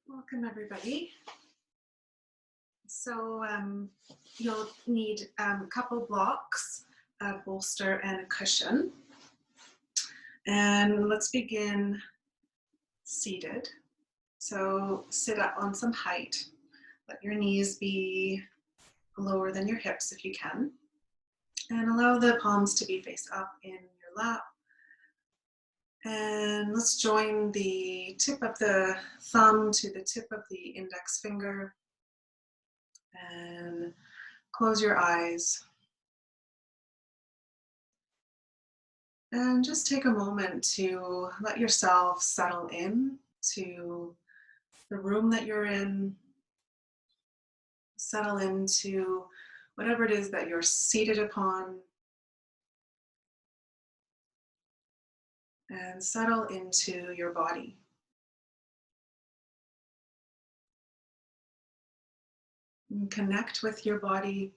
Welcome, everybody. You'll need a couple blocks, a bolster, and a cushion. And let's begin seated. So sit up on some height. Let your knees be lower than your hips if you can. And allow the palms to be face up in your lap. And let's join the tip of the thumb to the tip of the index finger. And close your eyes. And just take a moment to let yourself settle in to the room that you're in. Settle into whatever it is that you're seated upon. And settle into your body. And connect with your body.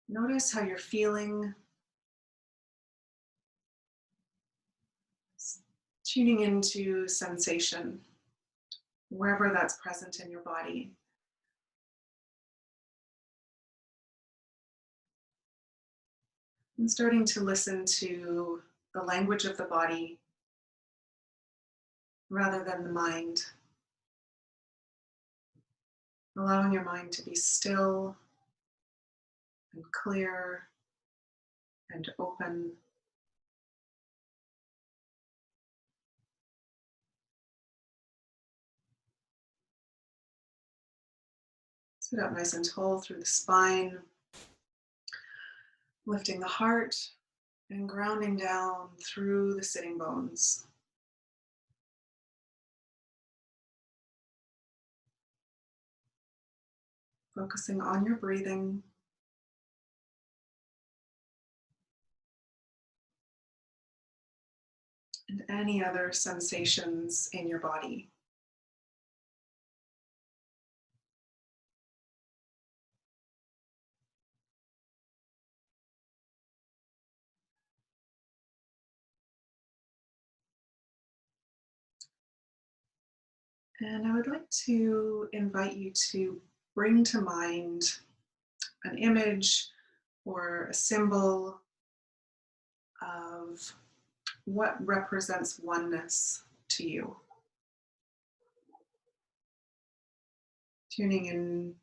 Notice how you're feeling. Tuning into sensation, wherever that's present in your body. And starting to listen to the language of the body rather than the mind. Allowing your mind to be still and clear and open. Sit up nice and tall through the spine, lifting the heart and grounding down through the sitting bones. Focusing on your breathing. And any other sensations in your body. And I would like to invite you to bring to mind an image or a symbol of what represents oneness to you. Tuning in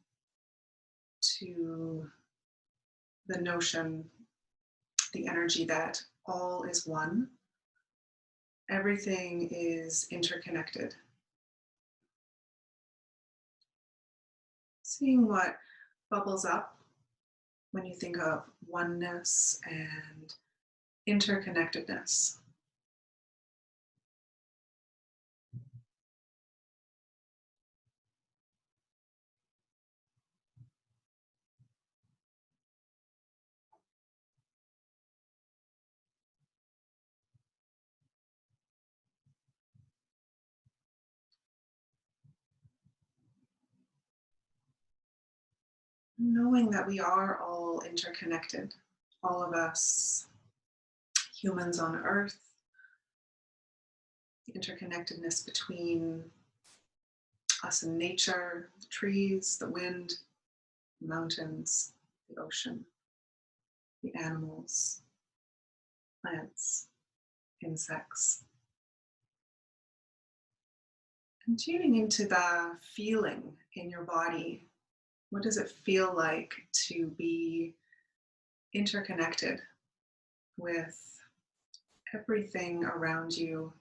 to the notion, the energy that all is one. Everything is interconnected. Seeing what bubbles up when you think of oneness and interconnectedness. Knowing that we are all interconnected, all of us, humans on Earth, the interconnectedness between us and nature, the trees, the wind, the mountains, the ocean, the animals, plants, insects. And tuning into the feeling in your body. What does it feel like to be interconnected with everything around you?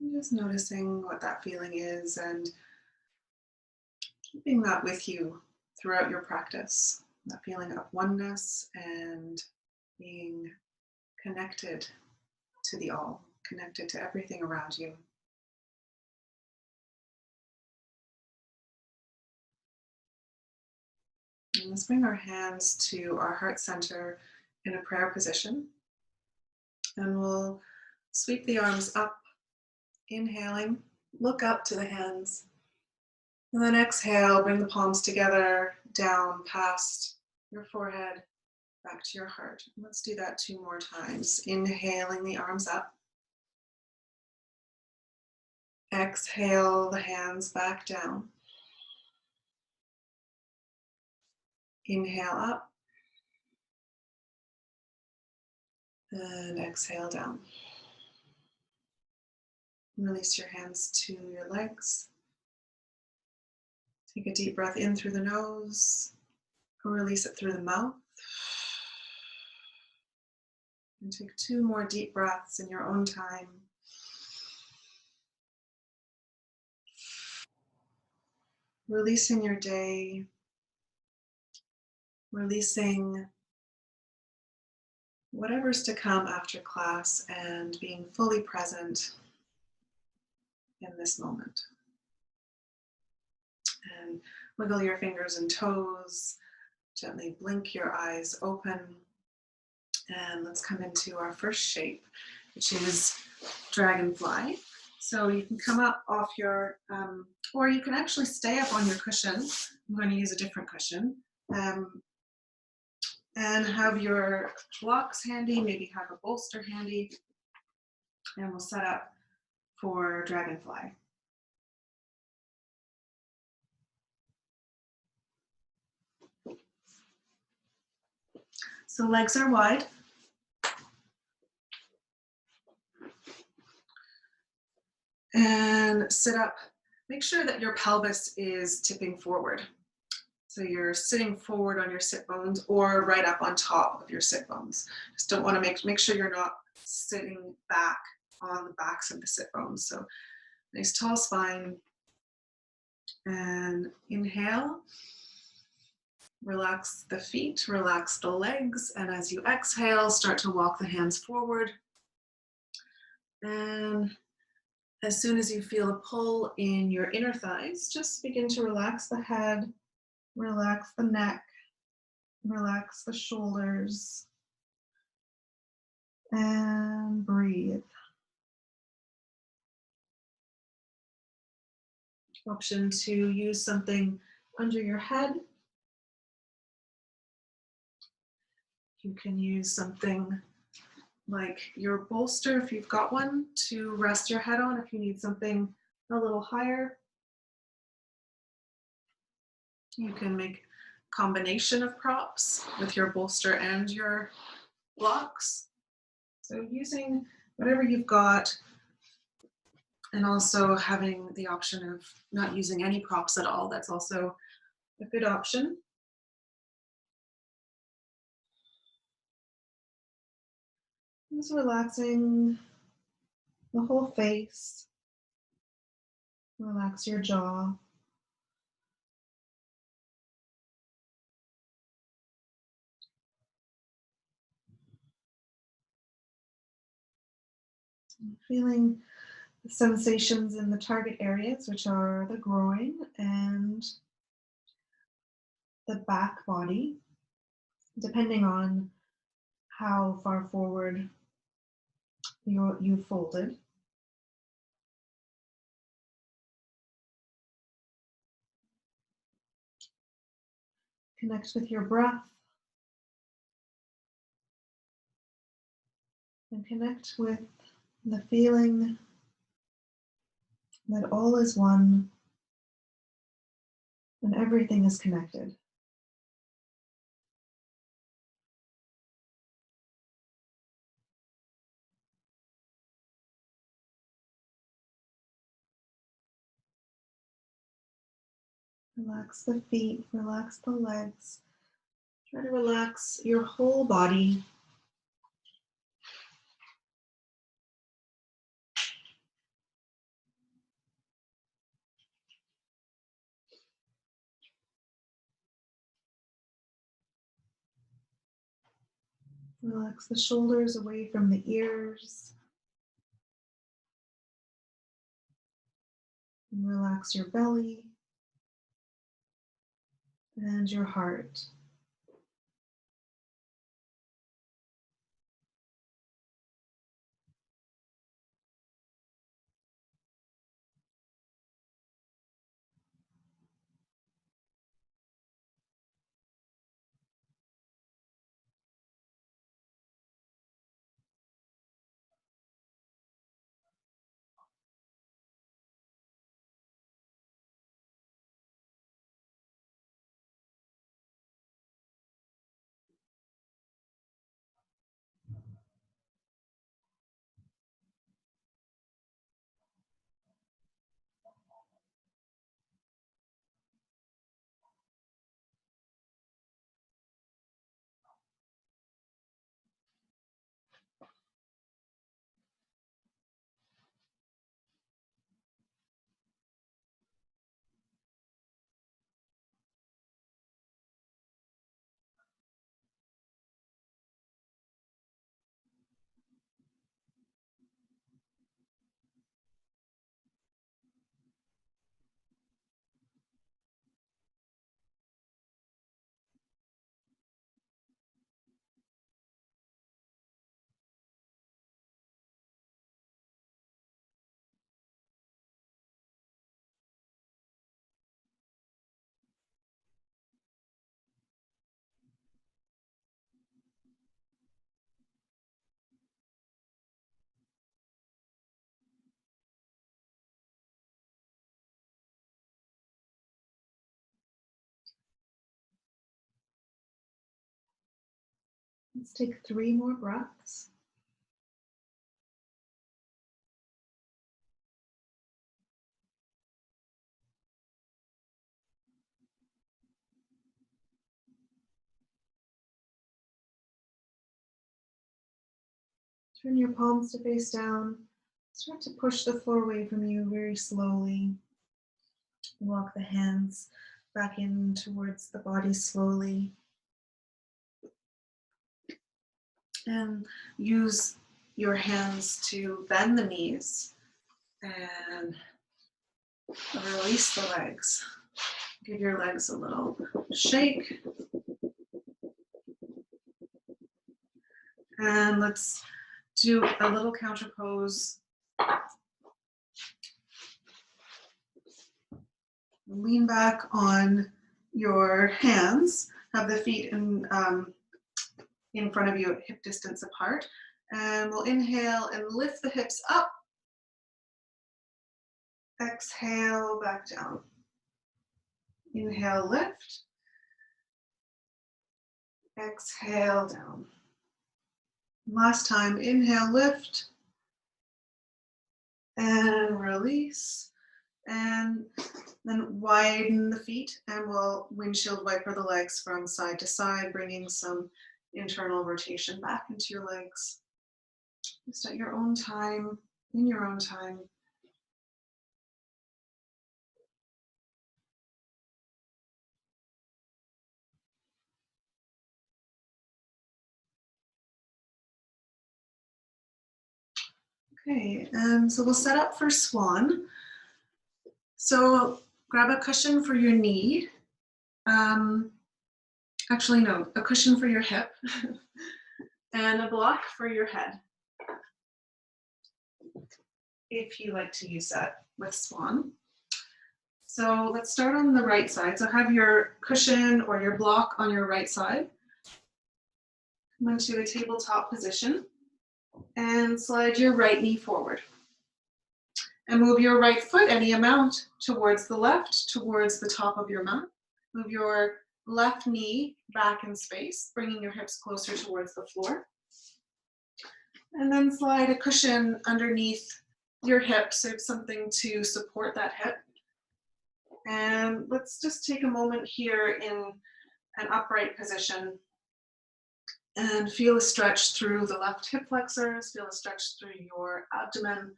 And just noticing what that feeling is and keeping that with you throughout your practice. That feeling of oneness and being connected to the all, connected to everything around you. Let's bring our hands to our heart center in a prayer position. And we'll sweep the arms up, inhaling, look up to the hands. And then exhale, bring the palms together, down past your forehead, back to your heart. Let's do that 2 more times. Inhaling the arms up. Exhale the hands back down. Inhale up. And exhale down. Release your hands to your legs. Take a deep breath in through the nose. Release it through the mouth. And take 2 more deep breaths in your own time. Releasing your day. Releasing whatever's to come after class and being fully present in this moment. And wiggle your fingers and toes. Gently blink your eyes open. And let's come into our first shape, which is dragonfly. So you can come up off your, or you can actually stay up on your cushion. I'm going to use a different cushion. And have your blocks handy, maybe have a bolster handy, and we'll set up for dragonfly. So legs are wide. And sit up. Make sure that your pelvis is tipping forward. So you're sitting forward on your sit bones or right up on top of your sit bones. Just don't want to make sure you're not sitting back on the backs of the sit bones. So nice tall spine. And inhale. Relax the feet, relax the legs. And as you exhale, start to walk the hands forward. And as soon as you feel a pull in your inner thighs, just begin to relax the head, relax the neck, relax the shoulders, and breathe. Option to use something under your head. You can use something like your bolster if you've got one to rest your head on if you need something a little higher. You can make a combination of props with your bolster and your blocks. So using whatever you've got, and also having the option of not using any props at all. That's also a good option. Just relaxing the whole face. Relax your jaw. Feeling the sensations in the target areas, which are the groin and the back body, depending on how far forward you folded. Connect with your breath and connect with the feeling that all is one and everything is connected. Relax the feet, relax the legs. Try to relax your whole body. Relax the shoulders away from the ears. And relax your belly. and your heart. Let's take 3 more breaths. Turn your palms to face down. Start to push the floor away from you very slowly. Walk the hands back in towards the body slowly. And use your hands to bend the knees and release the legs. Give your legs a little shake. And let's do a little counter pose. Lean back on your hands. Have the feet in front of you at hip distance apart. And we'll inhale and lift the hips up. Exhale, back down. Inhale, lift. Exhale, down. Last time, inhale, lift. And release. And then widen the feet, and we'll windshield wiper the legs from side to side, bringing some internal rotation back into your legs. Just at your own time, in your own time. Okay, and so we'll set up for swan. So grab a cushion for your knee. Actually, no, a cushion for your hip and a block for your head, if you like to use that with swan. So let's start on the right side. So have your cushion or your block on your right side. Come into a tabletop position and slide your right knee forward. And move your right foot any amount towards the left, towards the top of your mat. Move your left knee back in space, bringing your hips closer towards the floor. And then slide a cushion underneath your hips, so something to support that hip. And let's just take a moment here in an upright position and feel a stretch through the left hip flexors, feel a stretch through your abdomen,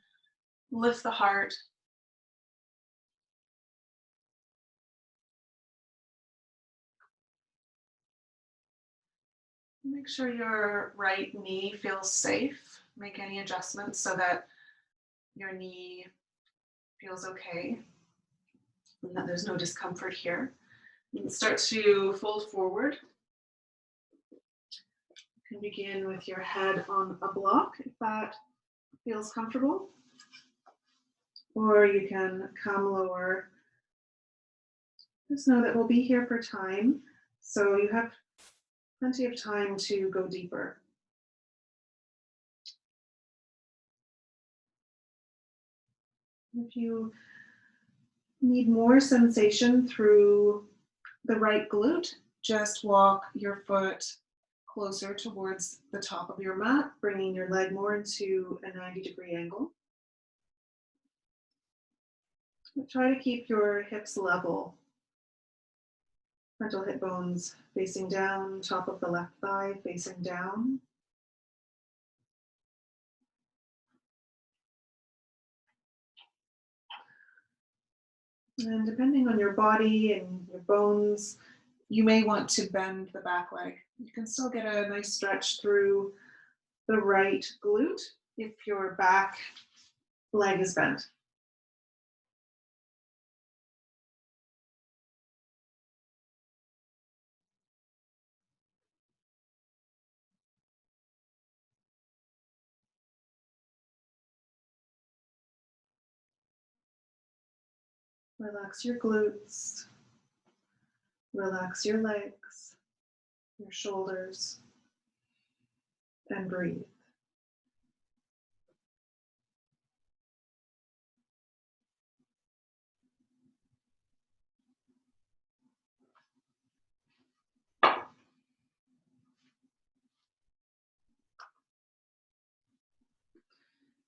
lift the heart. Make sure your right knee feels safe. Make any adjustments so that your knee feels okay and that there's no discomfort here. You can start to fold forward. You can begin with your head on a block if that feels comfortable. Or you can come lower. Just know that we'll be here for time, so you have plenty of time to go deeper. If you need more sensation through the right glute, just walk your foot closer towards the top of your mat, bringing your leg more into a 90-degree angle. Try to keep your hips level. Frontal hip bones facing down, top of the left thigh facing down. And depending on your body and your bones, you may want to bend the back leg. You can still get a nice stretch through the right glute if your back leg is bent. Relax your glutes, relax your legs, your shoulders, and breathe.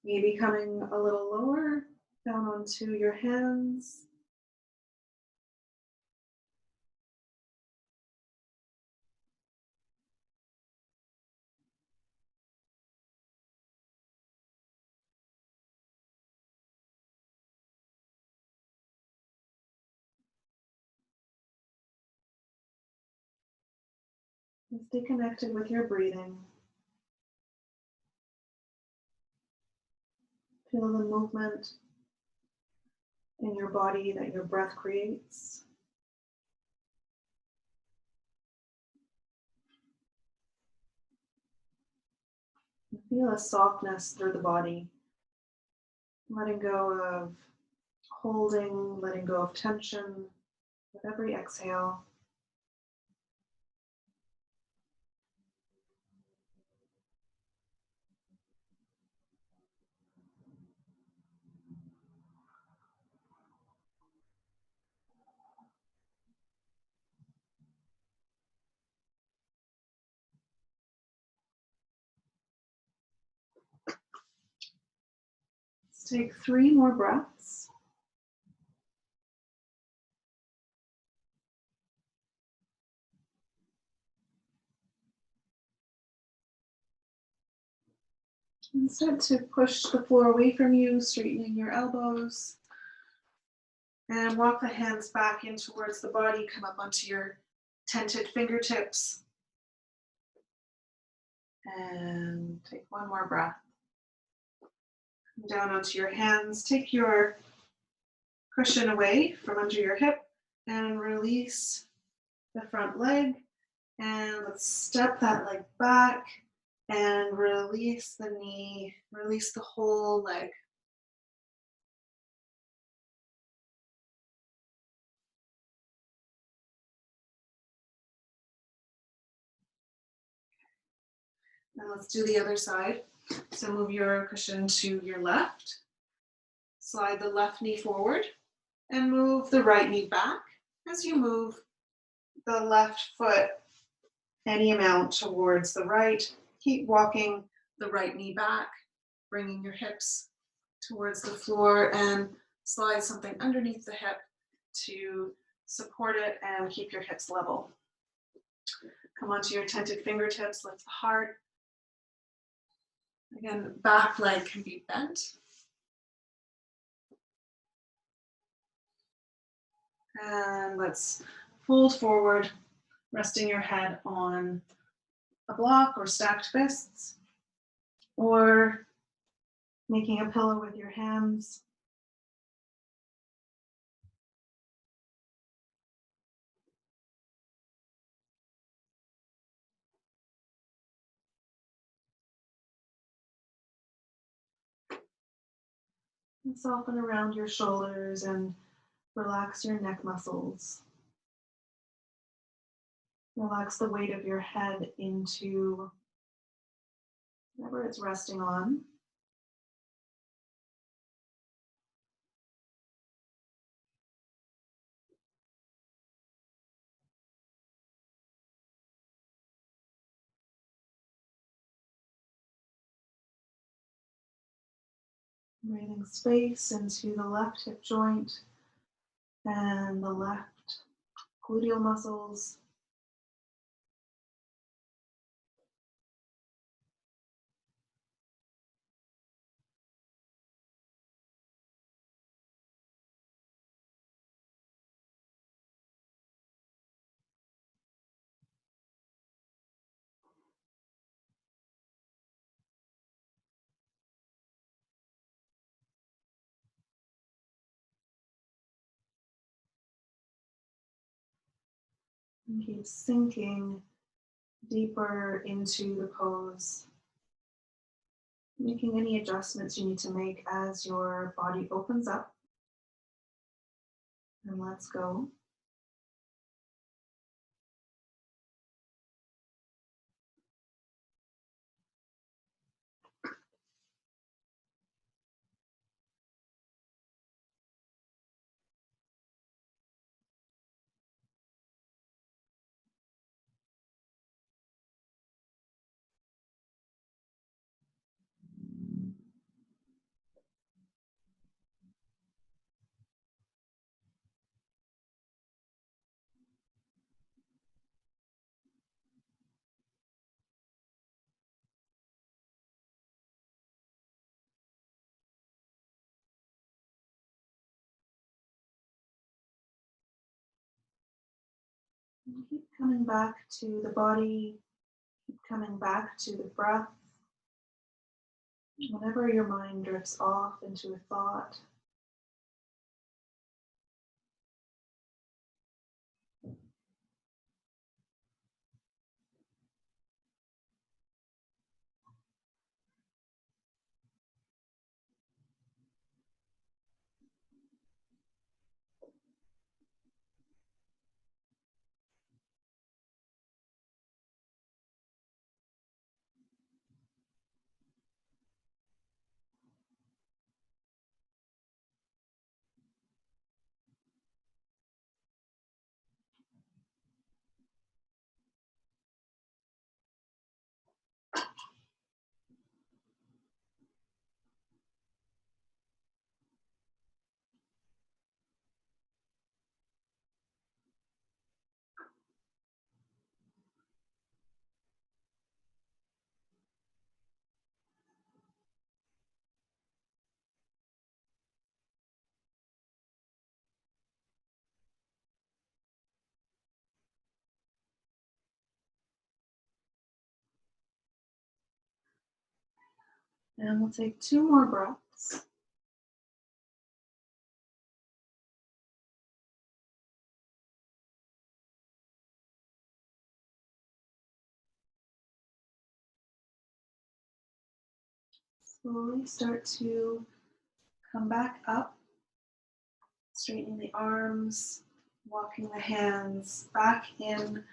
Maybe coming a little lower, down onto your hands. And stay connected with your breathing. Feel the movement in your body that your breath creates. And feel a softness through the body. Letting go of holding, letting go of tension with every exhale. Let's take 3 more breaths. And start to push the floor away from you, straightening your elbows. And walk the hands back in towards the body. Come up onto your tented fingertips. And take 1 more breath. Come down onto your hands. Take your cushion away from under your hip and release the front leg. And let's step that leg back and release the knee, release the whole leg. Now let's do the other side. So move your cushion to your left. Slide the left knee forward and move the right knee back as you move the left foot any amount towards the right. Keep walking the right knee back, bringing your hips towards the floor and slide something underneath the hip to support it and keep your hips level. Come onto your tented fingertips, lift the heart. Again, back leg can be bent. And let's fold forward, resting your head on a block or stacked fists, or making a pillow with your hands. And soften around your shoulders and relax your neck muscles. Relax the weight of your head into whatever it's resting on. Breathing space into the left hip joint and the left gluteal muscles. And keep sinking deeper into the pose, making any adjustments you need to make as your body opens up. And let's go. And keep coming back to the body, keep coming back to the breath. Whenever your mind drifts off into a thought, and we'll take 2 more breaths. Slowly start to come back up, straightening the arms, walking the hands back in,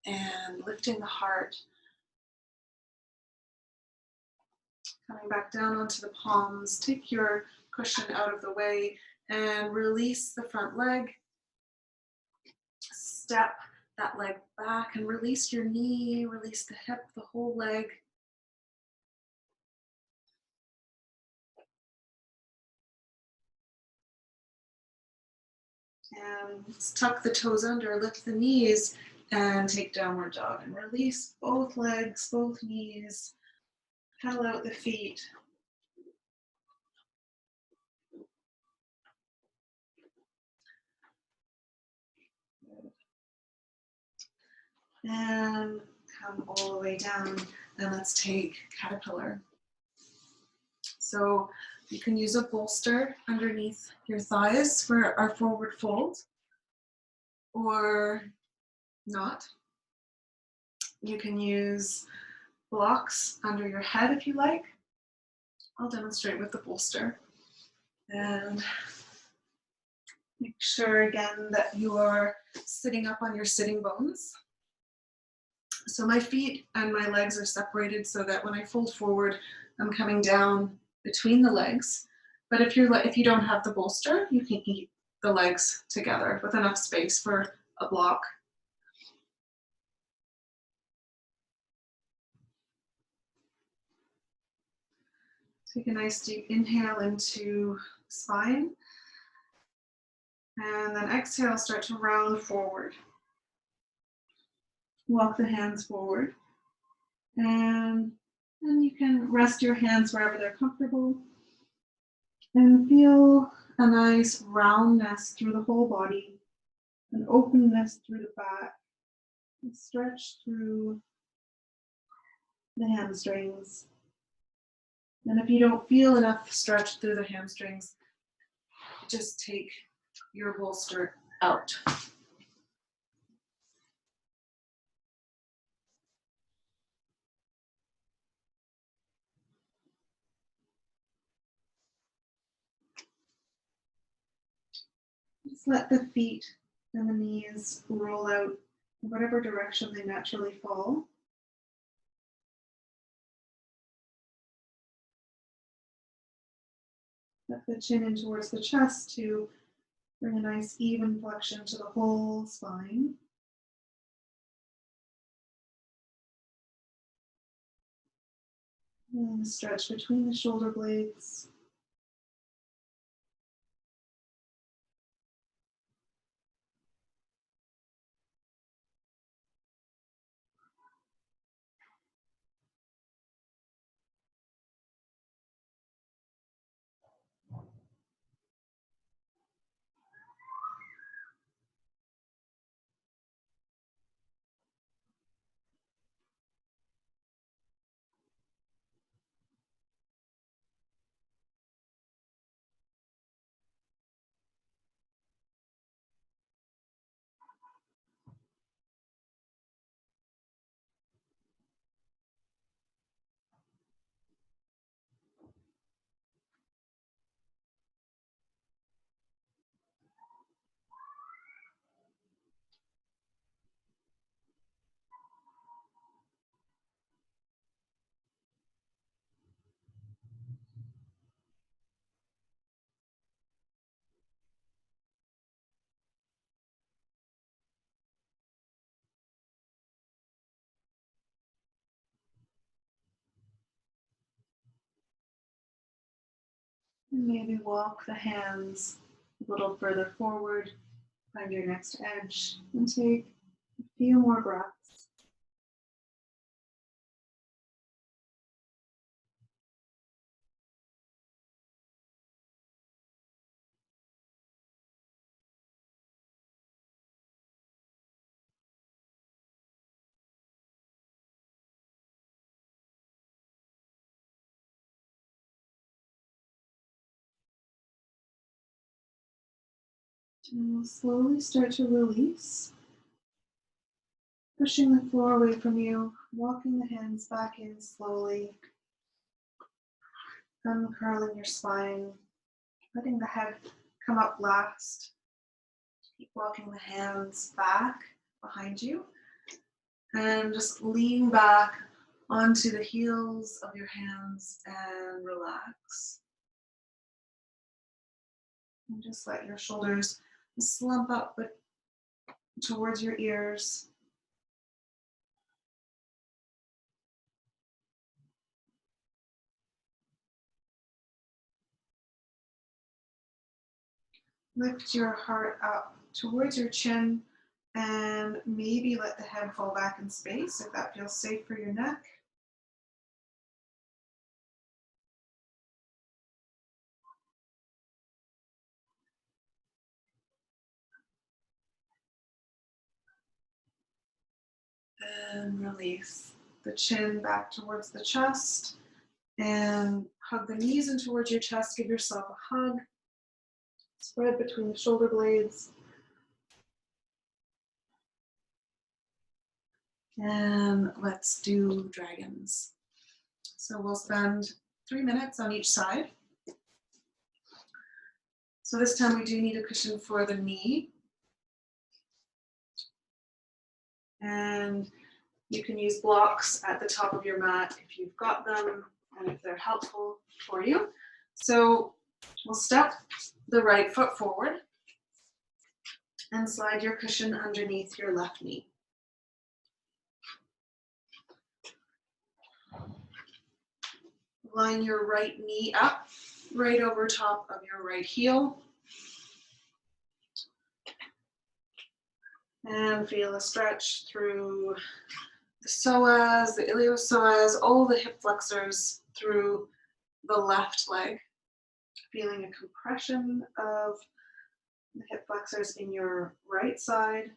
and lifting the heart. Coming back down onto the palms, take your cushion out of the way and release the front leg. Step that leg back and release your knee, release the hip, the whole leg. And tuck the toes under, lift the knees, and take downward dog. And release both legs, both knees. Pedal out the feet. And come all the way down. And let's take caterpillar. So you can use a bolster underneath your thighs for our forward fold, or not. You can use blocks under your head if you like. I'll demonstrate with the bolster. And make sure again that you are sitting up on your sitting bones. So my feet and my legs are separated so that when I fold forward, I'm coming down between the legs. But if you don't have the bolster, you can keep the legs together with enough space for a block. Take a nice deep inhale into the spine. And then exhale, start to round forward. Walk the hands forward. And then you can rest your hands wherever they're comfortable. And feel a nice roundness through the whole body, an openness through the back, and stretch through the hamstrings. And if you don't feel enough stretch through the hamstrings, just take your bolster out. Just let the feet and the knees roll out in whatever direction they naturally fall. Let the chin in towards the chest to bring a nice even flexion to the whole spine. And stretch between the shoulder blades. And maybe walk the hands a little further forward, find your next edge, and take a few more breaths. And we'll slowly start to release, pushing the floor away from you, walking the hands back in slowly, uncurling your spine, letting the head come up last. Keep walking the hands back behind you, and just lean back onto the heels of your hands and relax. And just let your shoulders slump up but towards your ears. Lift your heart up towards your chin and maybe let the head fall back in space if that feels safe for your neck. And release the chin back towards the chest and hug the knees in towards your chest. Give yourself a hug. Spread between the shoulder blades. And let's do dragons. So we'll spend 3 minutes on each side. So this time we do need a cushion for the knee. And you can use blocks at the top of your mat if you've got them and if they're helpful for you. So we'll step the right foot forward and slide your cushion underneath your left knee. Line your right knee up, right over top of your right heel. And feel a stretch through the psoas, the iliopsoas, all the hip flexors through the left leg. Feeling a compression of the hip flexors in your right side.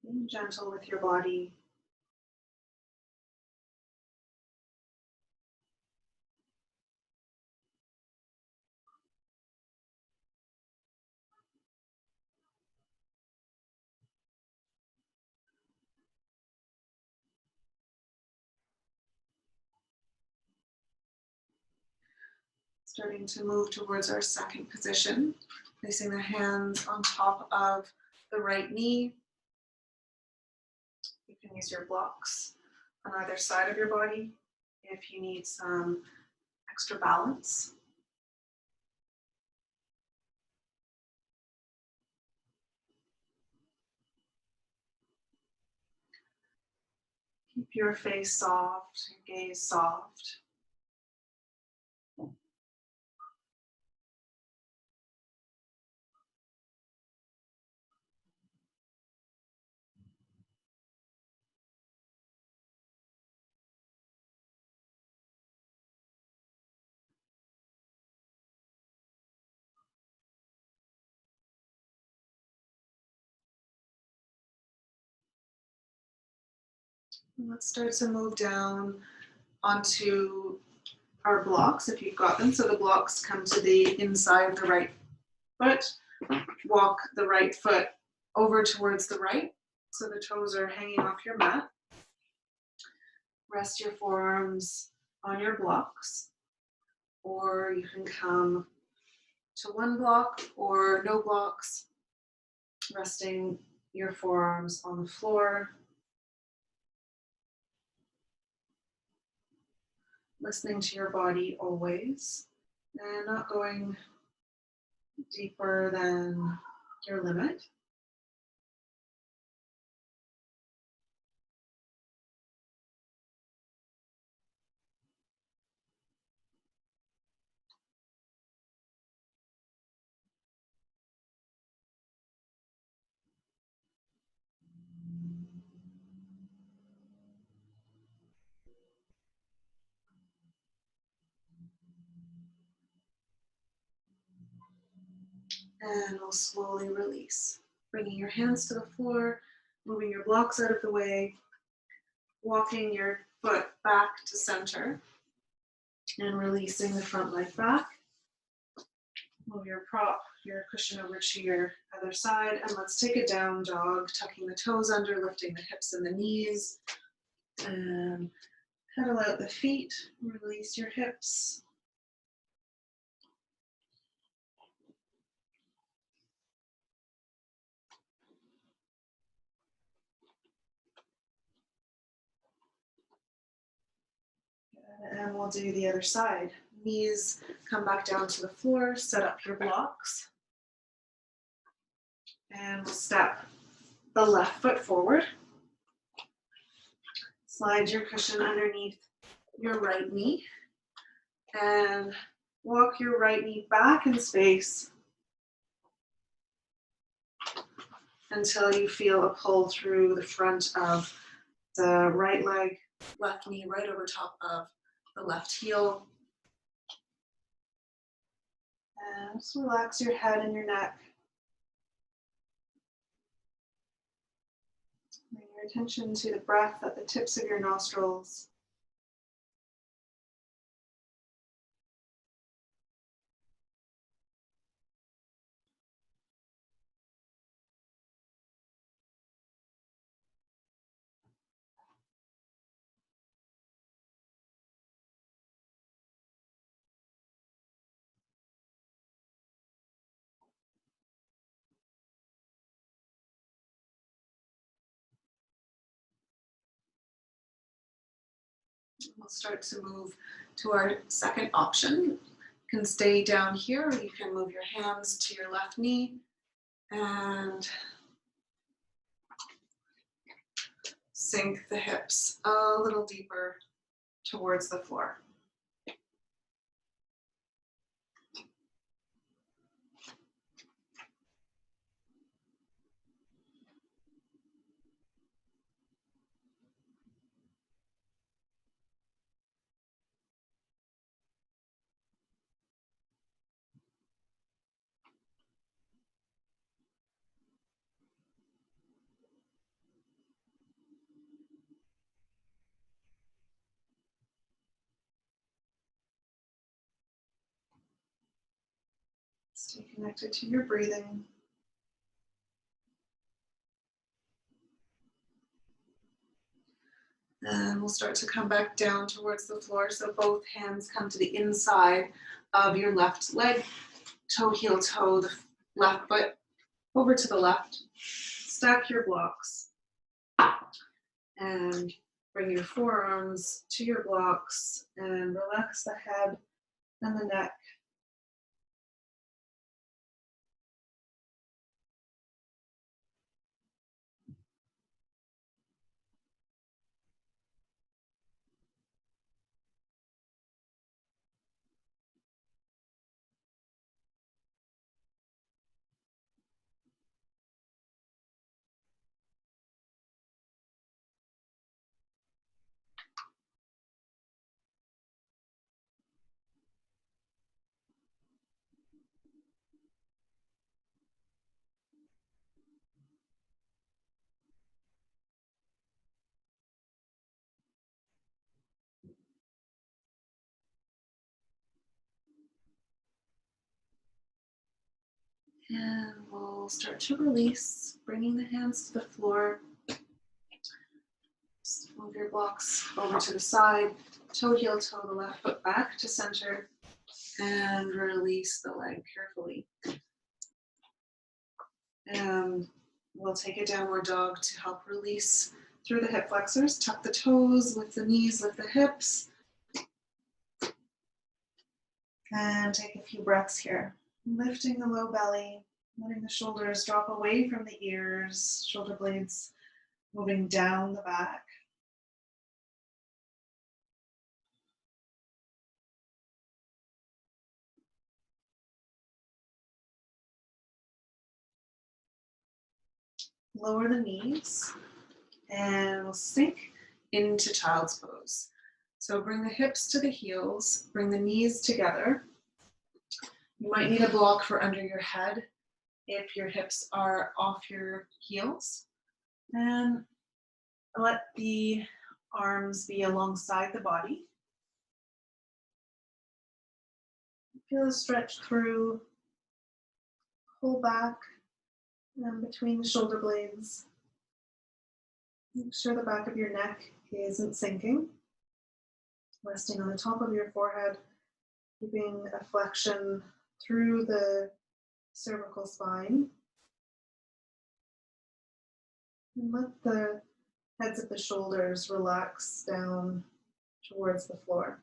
Being gentle with your body. Starting to move towards our second position, placing the hands on top of the right knee. You can use your blocks on either side of your body if you need some extra balance. Keep your face soft, your gaze soft. And let's start to move down onto our blocks if you've got them. So the blocks come to the inside of the right foot. Walk the right foot over towards the right. So the toes are hanging off your mat. Rest your forearms on your blocks. Or you can come to one block or no blocks, resting your forearms on the floor. Listening to your body always, and not going deeper than your limit. And we'll slowly release. Bringing your hands to the floor, moving your blocks out of the way, walking your foot back to center, and releasing the front leg back. Move your prop, your cushion over to your other side, and let's take a down dog, tucking the toes under, lifting the hips and the knees, and pedal out the feet, release your hips. And we'll do the other side. Knees come back down to the floor, set up your blocks. And we'll step the left foot forward. Slide your cushion underneath your right knee. And walk your right knee back in space until you feel a pull through the front of the right leg, left knee right over top of the left heel. And just relax your head and your neck. Bring your attention to the breath at the tips of your nostrils. We'll start to move to our second option. You can stay down here, or you can move your hands to your left knee and sink the hips a little deeper towards the floor. Stay connected to your breathing. And we'll start to come back down towards the floor. So both hands come to the inside of your left leg, toe, heel, toe, the left foot over to the left. Stack your blocks and bring your forearms to your blocks and relax the head and the neck. And we'll start to release, bringing the hands to the floor. Just move your blocks over to the side, toe, heel, toe, the left foot back to center, and release the leg carefully. And we'll take a downward dog to help release through the hip flexors. Tuck the toes, lift the knees, lift the hips. And take a few breaths here. Lifting the low belly, letting the shoulders drop away from the ears, shoulder blades moving down the back. Lower the knees and we'll sink into child's pose. So bring the hips to the heels, bring the knees together. You might need a block for under your head if your hips are off your heels. And let the arms be alongside the body. Feel a stretch through, pull back and between the shoulder blades. Make sure the back of your neck isn't sinking. Resting on the top of your forehead, keeping a flexion through the cervical spine. And let the heads of the shoulders relax down towards the floor.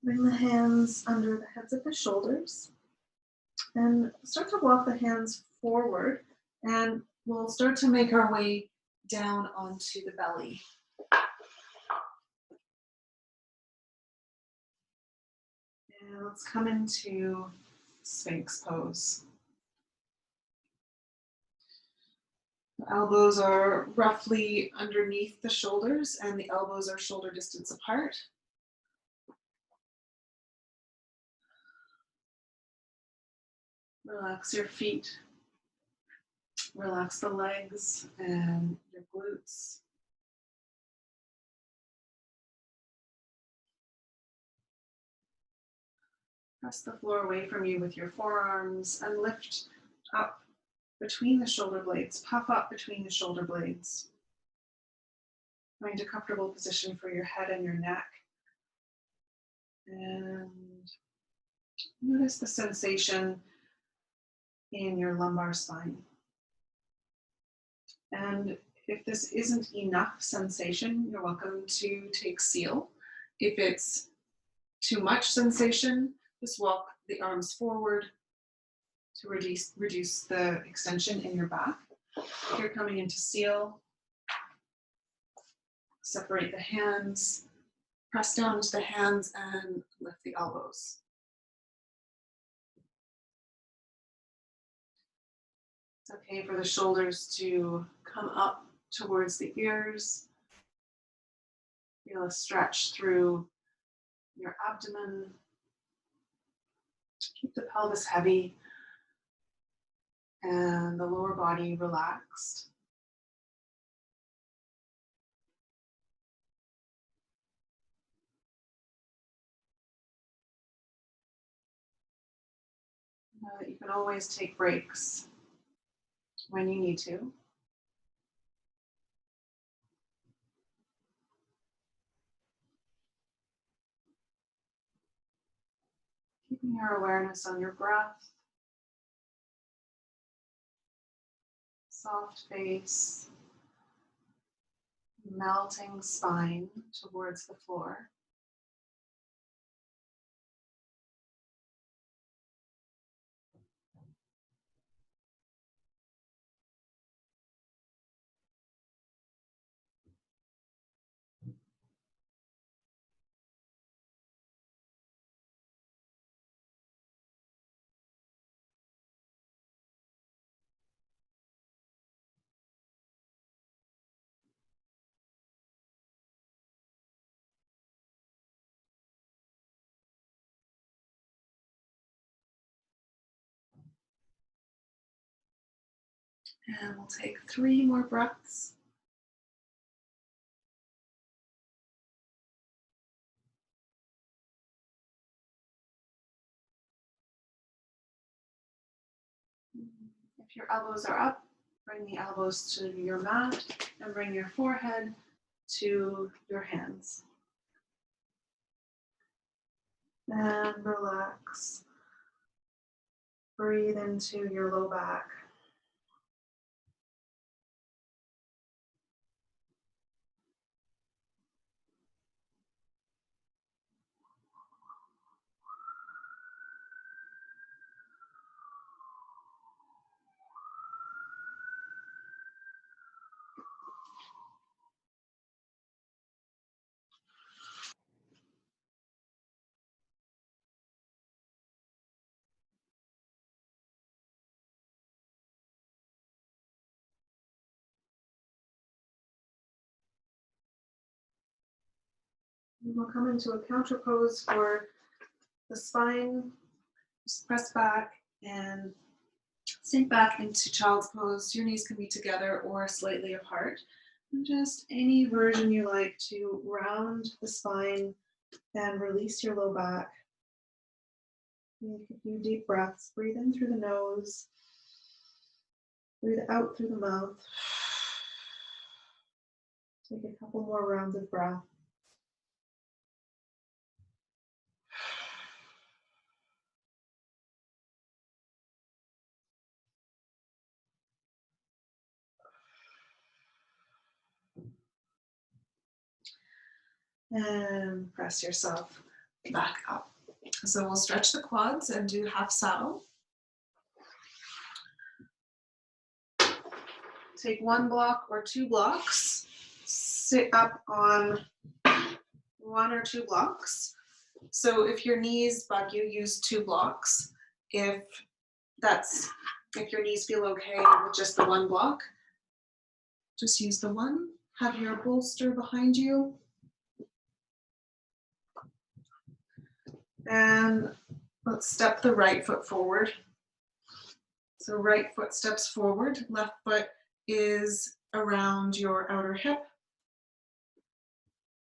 Bring the hands under the heads of the shoulders and start to walk the hands forward, and we'll start to make our way down onto the belly. And let's come into Sphinx pose. The elbows are roughly underneath the shoulders and the elbows are shoulder distance apart. Relax your feet. Relax the legs and your glutes. Press the floor away from you with your forearms and lift up between the shoulder blades. Puff up between the shoulder blades. Find a comfortable position for your head and your neck. And notice the sensation in your lumbar spine. And if this isn't enough sensation, you're welcome to take seal. If it's too much sensation, just walk the arms forward to reduce the extension in your back. If you're coming into seal, separate the hands, press down into the hands and lift the elbows. It's okay for the shoulders to come up towards the ears. Feel a stretch through your abdomen. Keep the pelvis heavy and the lower body relaxed. Know that you can always take breaks when you need to. Keeping your awareness on your breath. Soft face, melting spine towards the floor. And we'll take 3 more breaths. If your elbows are up, bring the elbows to your mat and bring your forehead to your hands. And relax. Breathe into your low back. And we'll come into a counter pose for the spine. Just press back and sink back into child's pose. Your knees can be together or slightly apart. And just any version you like to round the spine and release your low back. Take a few deep breaths. Breathe in through the nose. Breathe out through the mouth. Take a couple more rounds of breath. And press yourself back up. So we'll stretch the quads and do half saddle. Take one block or two blocks, sit up on one or two blocks. So if your knees bug you, use two blocks. If your knees feel okay with just the one block, just use the one. Have your bolster behind you. And let's step the right foot forward. So right foot steps forward, left foot is around your outer hip.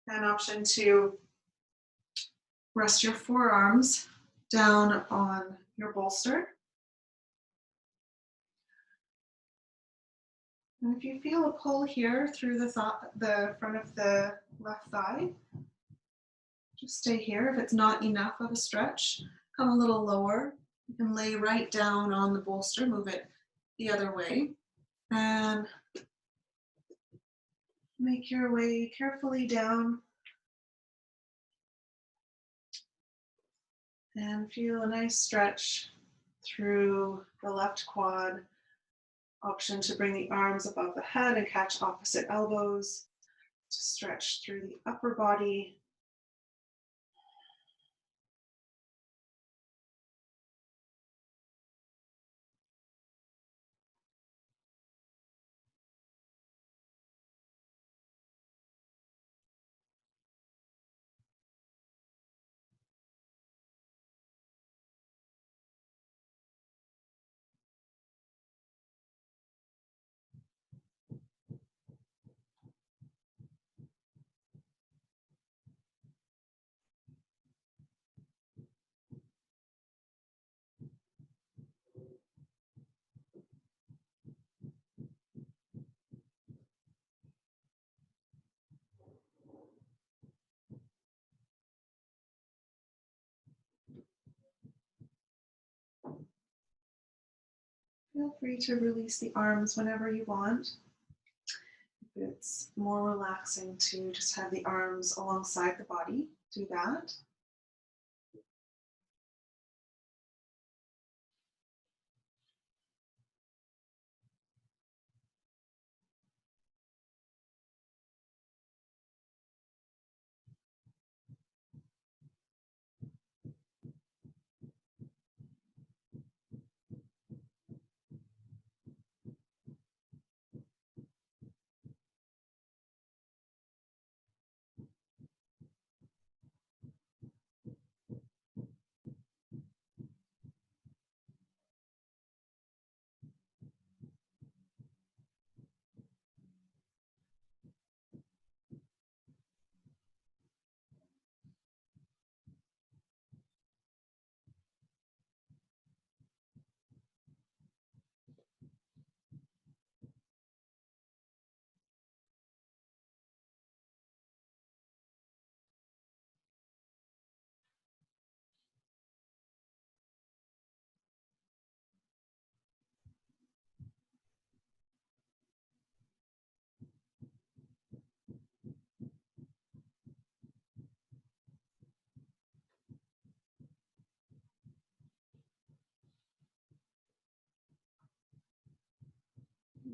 And option 2, rest your forearms down on your bolster. And if you feel a pull here through the front of the left thigh, just stay here. If it's not enough of a stretch, come a little lower. You can lay right down on the bolster, move it the other way, and make your way carefully down and feel a nice stretch through the left quad. Option to bring the arms above the head and catch opposite elbows to stretch through the upper body. Feel free to release the arms whenever you want. If it's more relaxing to just have the arms alongside the body, do that.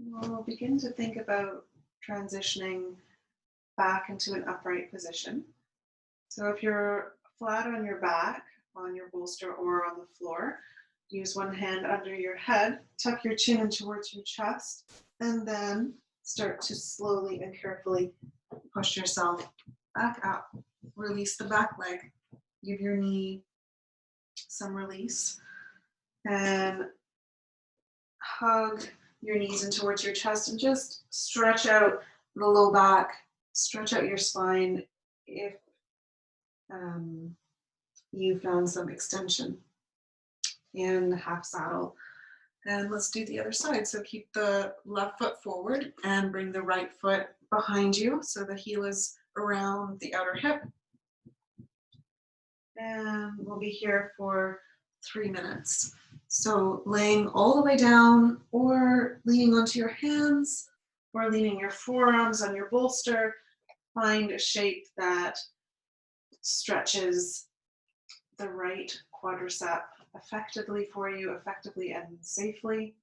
We'll begin to think about transitioning back into an upright position. So if you're flat on your back, on your bolster or on the floor, use one hand under your head, tuck your chin in towards your chest, and then start to slowly and carefully push yourself back up. Release the back leg. Give your knee some release and hug your knees in towards your chest and just stretch out the low back, stretch out your spine if you found some extension in half saddle. And let's do the other side. So keep the left foot forward and bring the right foot behind you so the heel is around the outer hip. And we'll be here for 3 minutes. So laying all the way down or leaning onto your hands or leaning your forearms on your bolster, find a shape that stretches the right quadricep effectively for you, effectively and safely.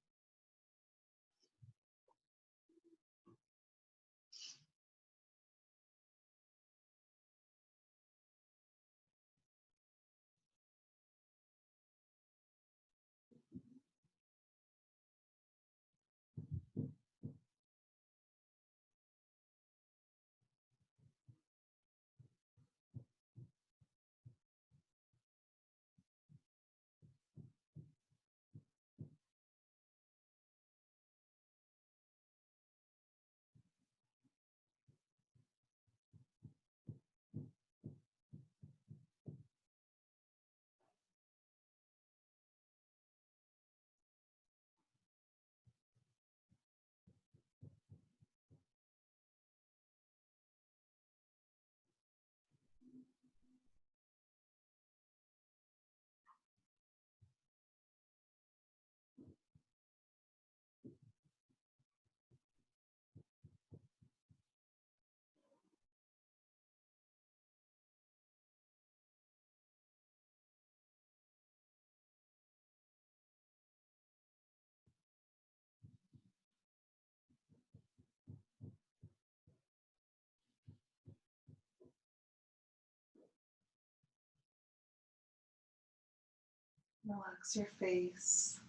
Relax your face,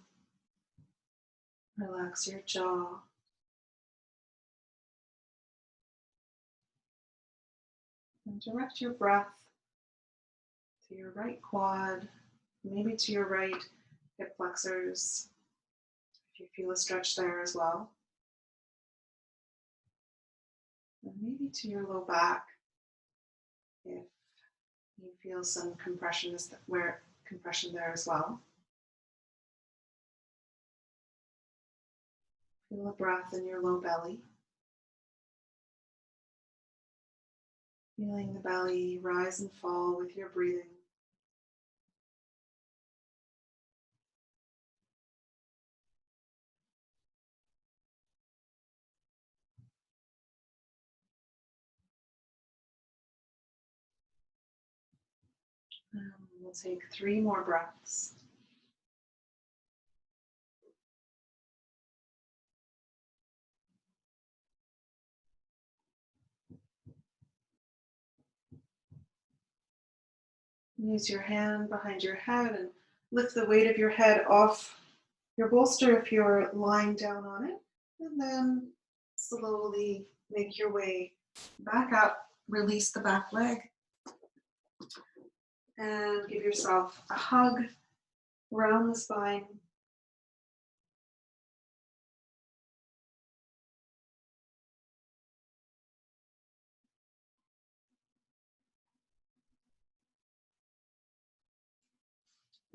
relax your jaw. And direct your breath to your right quad, maybe to your right hip flexors, if you feel a stretch there as well. And maybe to your low back, if you feel some compression there as well. Feel a breath in your low belly. Feeling the belly rise and fall with your breathing. We'll take 3 more breaths. Use your hand behind your head and lift the weight of your head off your bolster if you're lying down on it. And then slowly make your way back up. Release the back leg. And give yourself a hug around the spine.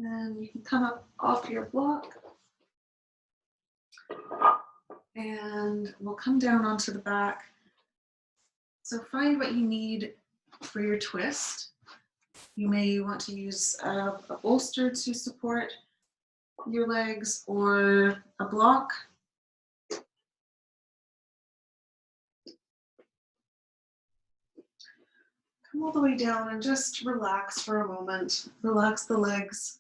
And you can come up off your block. And we'll come down onto the back. So find what you need for your twist. You may want to use a bolster to support your legs or a block. Come all the way down and just relax for a moment. Relax the legs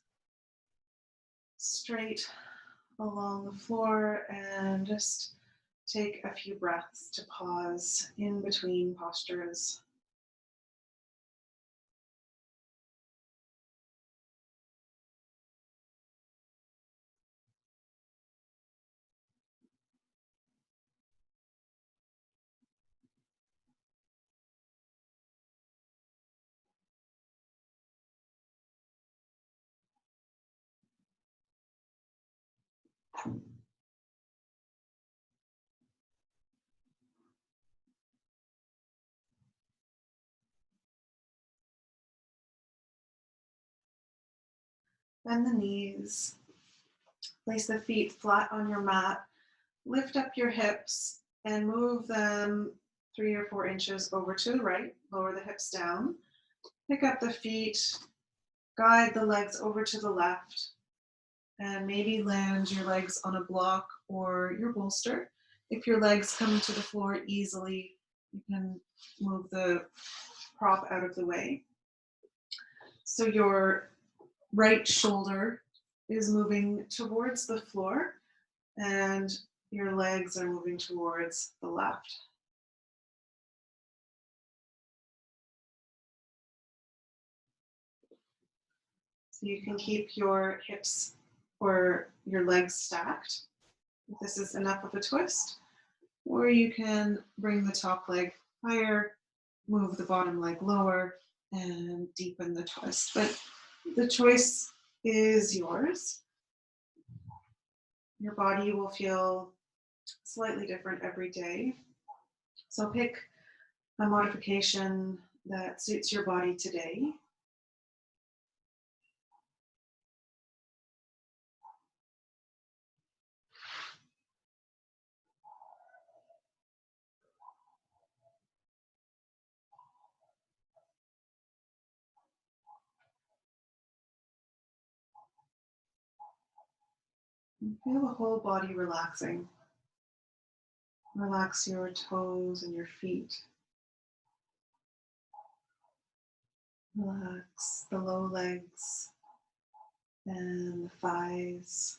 straight along the floor and just take a few breaths to pause in between postures. Bend the knees, place the feet flat on your mat, lift up your hips and move them 3 or 4 inches over to the right, lower the hips down, pick up the feet, guide the legs over to the left, and maybe land your legs on a block or your bolster. If your legs come to the floor easily, you can move the prop out of the way. So your right shoulder is moving towards the floor and your legs are moving towards the left. So you can keep your hips or your legs stacked if this is enough of a twist, or you can bring the top leg higher, move the bottom leg lower, and deepen the twist. But the choice is yours. Your body will feel slightly different every day. So pick a modification that suits your body today. And feel the whole body relaxing. Relax your toes and your feet. Relax the low legs and the thighs.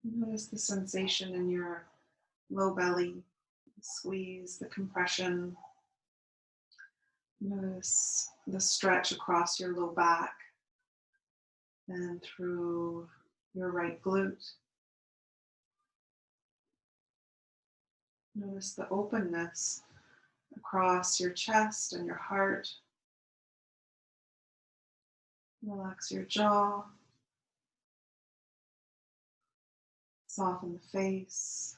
Notice the sensation in your low belly, the squeeze, the compression. Notice the stretch across your low back and through your right glute. Notice the openness across your chest and your heart. Relax your jaw. Soften the face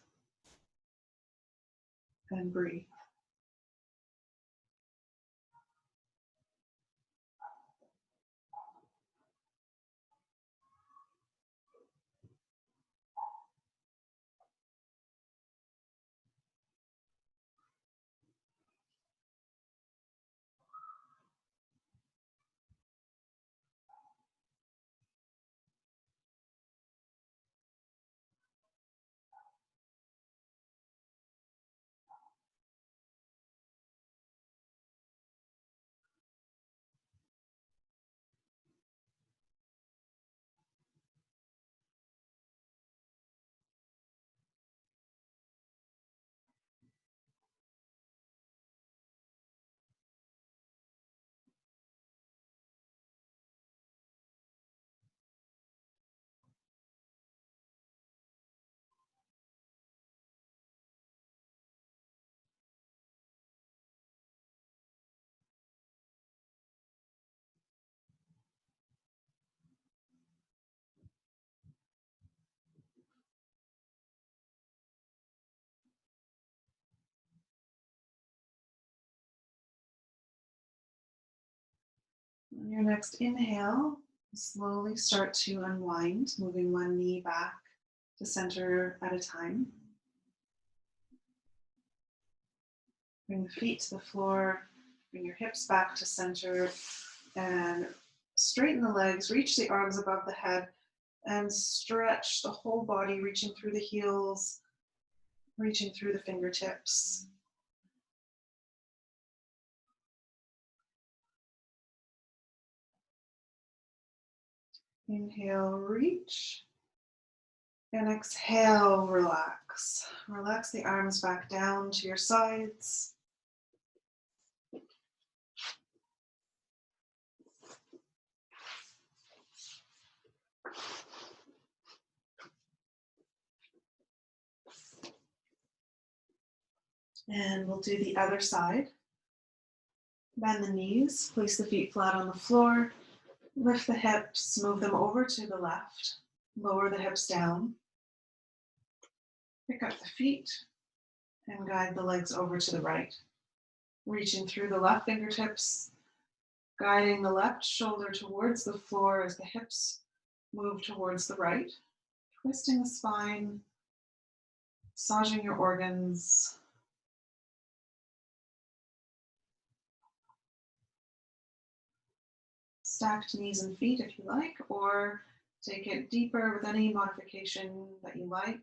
and breathe. On your next inhale, slowly start to unwind, moving one knee back to center at a time. Bring the feet to the floor, bring your hips back to center, and straighten the legs, reach the arms above the head, and stretch the whole body, reaching through the heels, reaching through the fingertips. Inhale, reach. And exhale, relax. Relax the arms back down to your sides. And we'll do the other side. Bend the knees, place the feet flat on the floor, lift the hips, move them over to the left, lower the hips down, pick up the feet, and guide the legs over to the right. Reaching through the left fingertips, guiding the left shoulder towards the floor as the hips move towards the right, twisting the spine, massaging your organs. Stacked knees and feet if you like, or take it deeper with any modification that you like.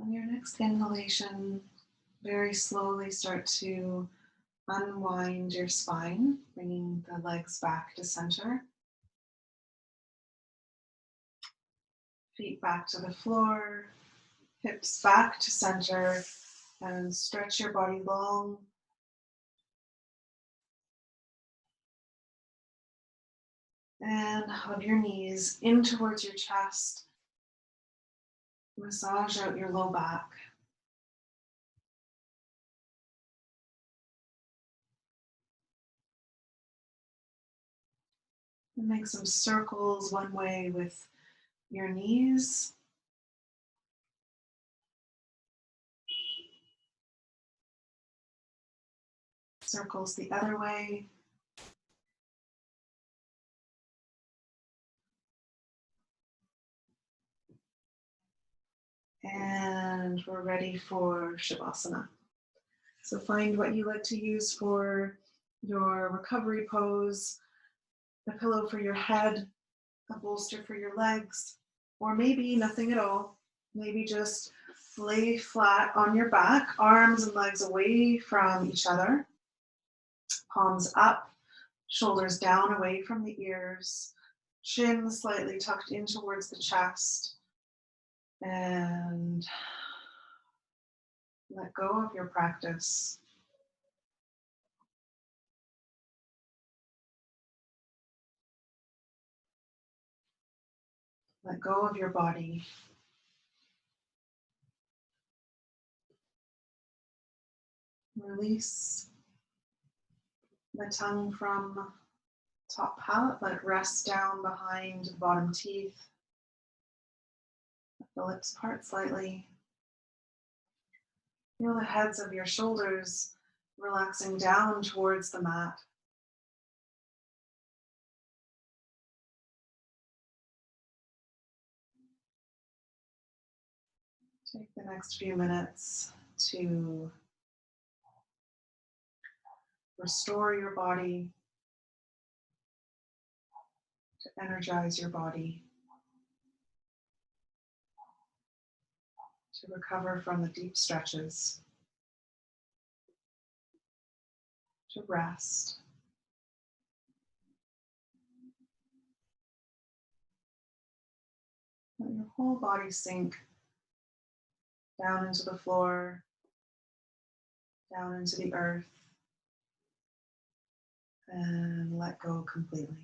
On your next inhalation, very slowly start to unwind your spine, bringing the legs back to center, feet back to the floor, hips back to center, and stretch your body long. And hug your knees in towards your chest. Massage out your low back. And make some circles one way with your knees. Circles the other way. And we're ready for Shavasana. So find what you like to use for your recovery pose, a pillow for your head, a bolster for your legs, or maybe nothing at all. Maybe just lay flat on your back, arms and legs away from each other, palms up, shoulders down away from the ears, chin slightly tucked in towards the chest, and let go of your practice. Let go of your body. Release the tongue from top palate. Let it rest down behind the bottom teeth. Let the lips part slightly. Feel the heads of your shoulders relaxing down towards the mat. Take the next few minutes to restore your body, to energize your body, to recover from the deep stretches, to rest. Let your whole body sink down into the floor, down into the earth, and let go completely.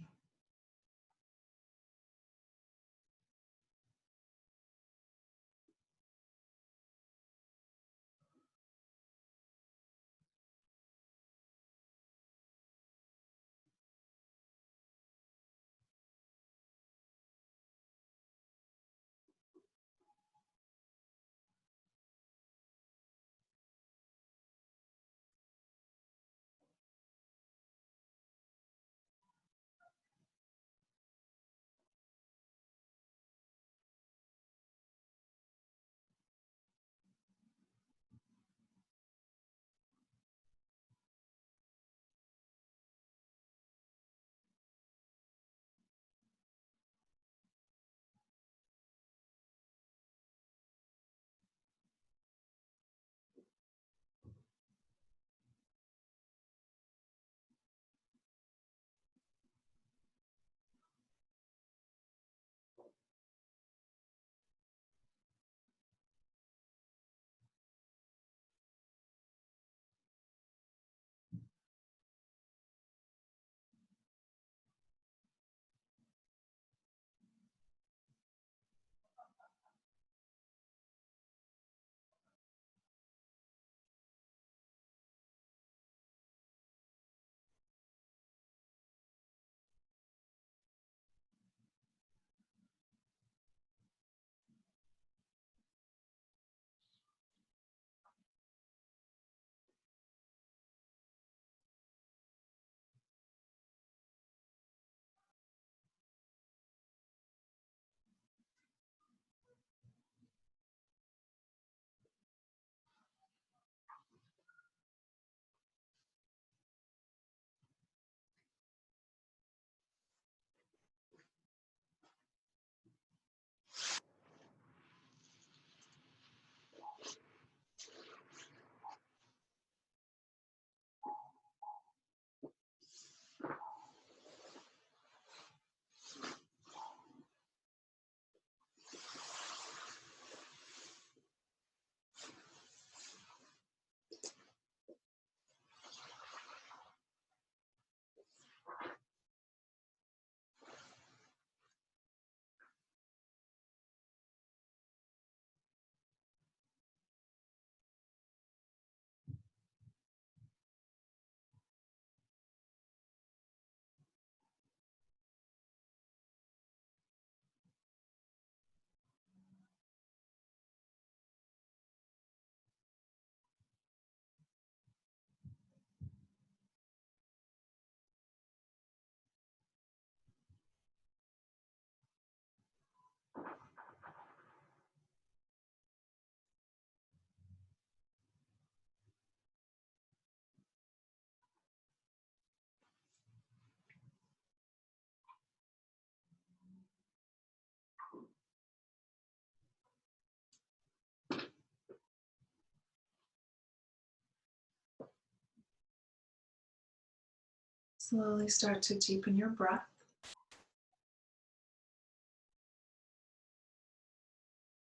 Slowly start to deepen your breath.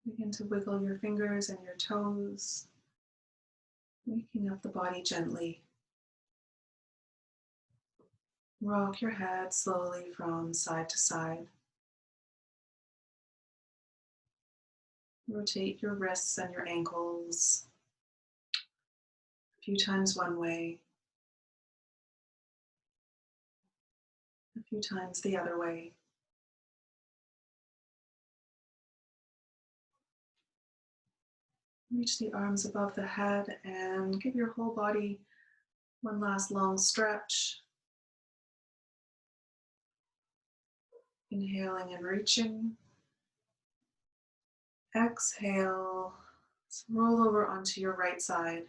Begin to wiggle your fingers and your toes, waking up the body gently. Rock your head slowly from side to side. Rotate your wrists and your ankles a few times one way, a few times the other way. Reach the arms above the head and give your whole body one last long stretch. Inhaling and reaching. Exhale. Roll over onto your right side.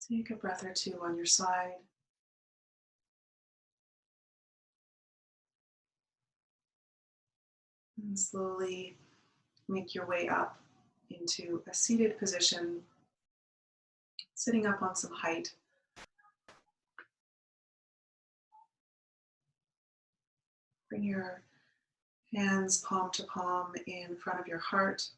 Take a breath or two on your side. And slowly make your way up into a seated position, sitting up on some height. Bring your hands palm to palm in front of your heart.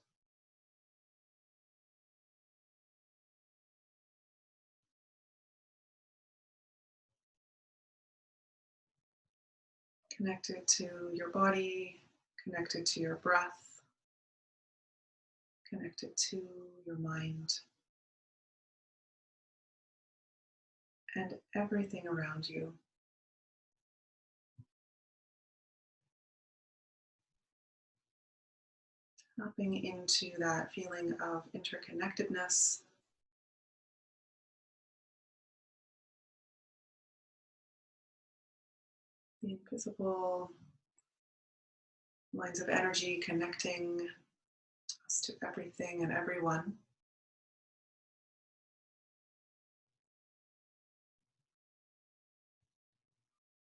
Connected to your body, connected to your breath, connected to your mind, and everything around you. Tapping into that feeling of interconnectedness, the invisible lines of energy connecting us to everything and everyone.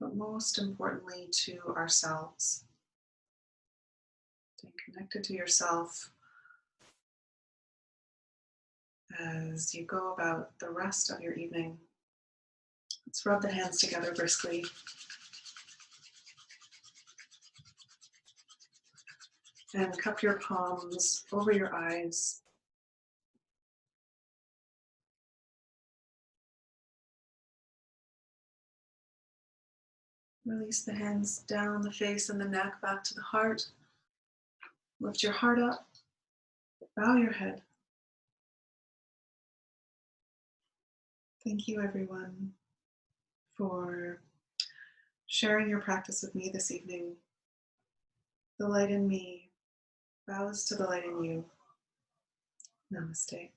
But most importantly, to ourselves. Staying connected to yourself as you go about the rest of your evening. Let's rub the hands together briskly. And cup your palms over your eyes. Release the hands down the face and the neck, back to the heart. Lift your heart up. Bow your head. Thank you, everyone, for sharing your practice with me this evening. The light in me bows to the light in you. Namaste.